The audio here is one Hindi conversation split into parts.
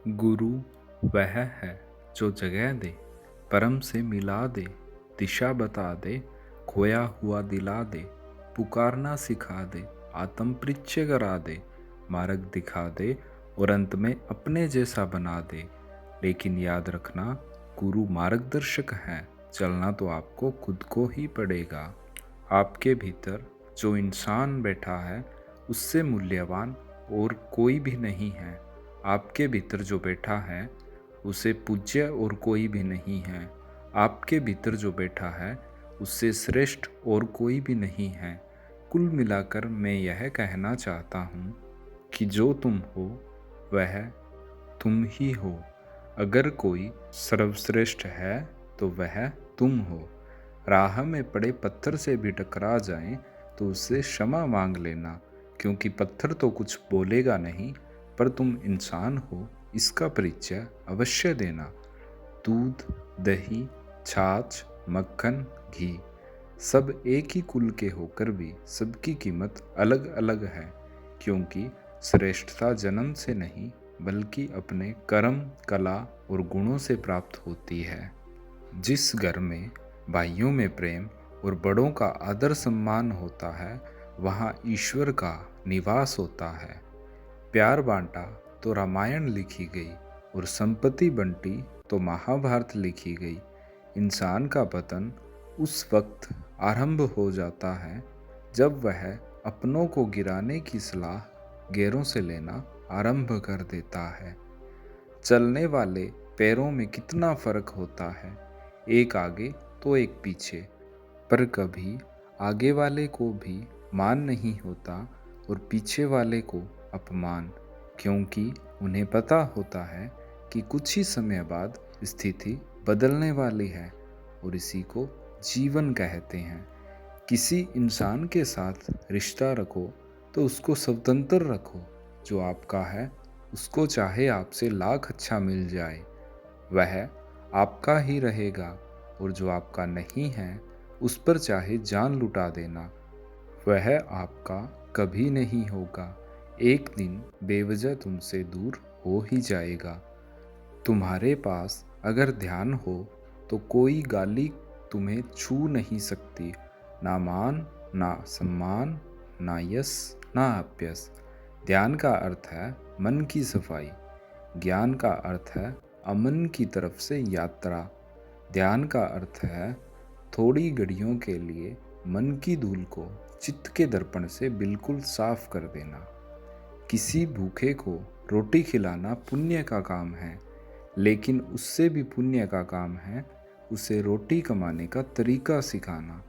गुरु वह है जो जगह दे, परम से मिला दे, दिशा बता दे, खोया हुआ दिला दे, पुकारना सिखा दे, आत्म परिचय करा दे, मार्ग दिखा दे और अंत में अपने जैसा बना दे। लेकिन याद रखना, गुरु मार्गदर्शक है, चलना तो आपको खुद को ही पड़ेगा। आपके भीतर जो इंसान बैठा है उससे मूल्यवान और कोई भी नहीं है। आपके भीतर जो बैठा है उसे पूज्य और कोई भी नहीं है। आपके भीतर जो बैठा है उससे श्रेष्ठ और कोई भी नहीं है। कुल मिलाकर मैं यह कहना चाहता हूँ कि जो तुम हो वह तुम ही हो। अगर कोई सर्वश्रेष्ठ है तो वह तुम हो। राह में पड़े पत्थर से भी टकरा जाएं तो उससे क्षमा मांग लेना, क्योंकि पत्थर तो कुछ बोलेगा नहीं, पर तुम इंसान हो इसका परिचय अवश्य देना। दूध, दही, छाछ, मक्खन, घी सब एक ही कुल के होकर भी सबकी कीमत अलग अलग है, क्योंकि श्रेष्ठता जन्म से नहीं बल्कि अपने कर्म, कला और गुणों से प्राप्त होती है। जिस घर में भाइयों में प्रेम और बड़ों का आदर सम्मान होता है, वहाँ ईश्वर का निवास होता है। प्यार बांटा तो रामायण लिखी गई और संपत्ति बंटी तो महाभारत लिखी गई। इंसान का पतन उस वक्त आरंभ हो जाता है जब वह अपनों को गिराने की सलाह गैरों से लेना आरंभ कर देता है। चलने वाले पैरों में कितना फर्क होता है, एक आगे तो एक पीछे, पर कभी आगे वाले को भी मान नहीं होता और पीछे वाले को अपमान, क्योंकि उन्हें पता होता है कि कुछ ही समय बाद स्थिति बदलने वाली है और इसी को जीवन कहते हैं। किसी इंसान के साथ रिश्ता रखो तो उसको स्वतंत्र रखो। जो आपका है उसको चाहे आपसे लाख अच्छा मिल जाए, वह आपका ही रहेगा, और जो आपका नहीं है उस पर चाहे जान लुटा देना, वह आपका कभी नहीं होगा। एक दिन बेवजह तुमसे दूर हो ही जाएगा। तुम्हारे पास अगर ध्यान हो तो कोई गाली तुम्हें छू नहीं सकती, ना मान, ना सम्मान, ना यश, ना अभ्यस। ध्यान का अर्थ है मन की सफाई। ज्ञान का अर्थ है अमन की तरफ से यात्रा। ध्यान का अर्थ है थोड़ी घड़ियों के लिए मन की धूल को चित्त के दर्पण से बिल्कुल साफ कर देना। किसी भूखे को रोटी खिलाना पुण्य का काम है, लेकिन उससे भी पुण्य का काम है उसे रोटी कमाने का तरीका सिखाना।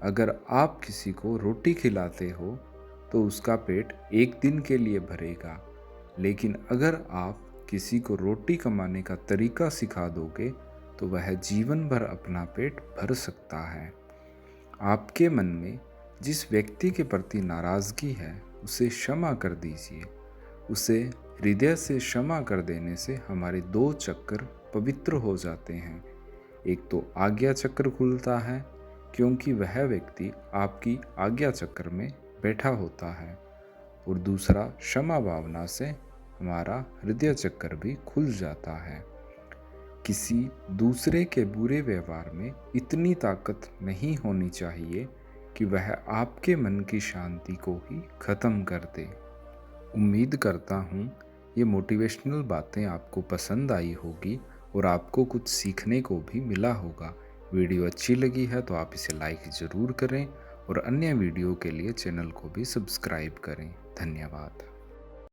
अगर आप किसी को रोटी खिलाते हो तो उसका पेट एक दिन के लिए भरेगा, लेकिन अगर आप किसी को रोटी कमाने का तरीका सिखा दोगे तो वह जीवन भर अपना पेट भर सकता है। आपके मन में जिस व्यक्ति के प्रति नाराज़गी है उसे क्षमा कर दीजिए। उसे हृदय से क्षमा कर देने से हमारे दो चक्र पवित्र हो जाते हैं। एक तो आज्ञा चक्र खुलता है, क्योंकि वह व्यक्ति आपकी आज्ञा चक्र में बैठा होता है, और दूसरा क्षमा भावना से हमारा हृदय चक्र भी खुल जाता है। किसी दूसरे के बुरे व्यवहार में इतनी ताकत नहीं होनी चाहिए कि वह आपके मन की शांति को ही खत्म कर दे। उम्मीद करता हूँ ये मोटिवेशनल बातें आपको पसंद आई होगी और आपको कुछ सीखने को भी मिला होगा। वीडियो अच्छी लगी है तो आप इसे लाइक ज़रूर करें और अन्य वीडियो के लिए चैनल को भी सब्सक्राइब करें। धन्यवाद।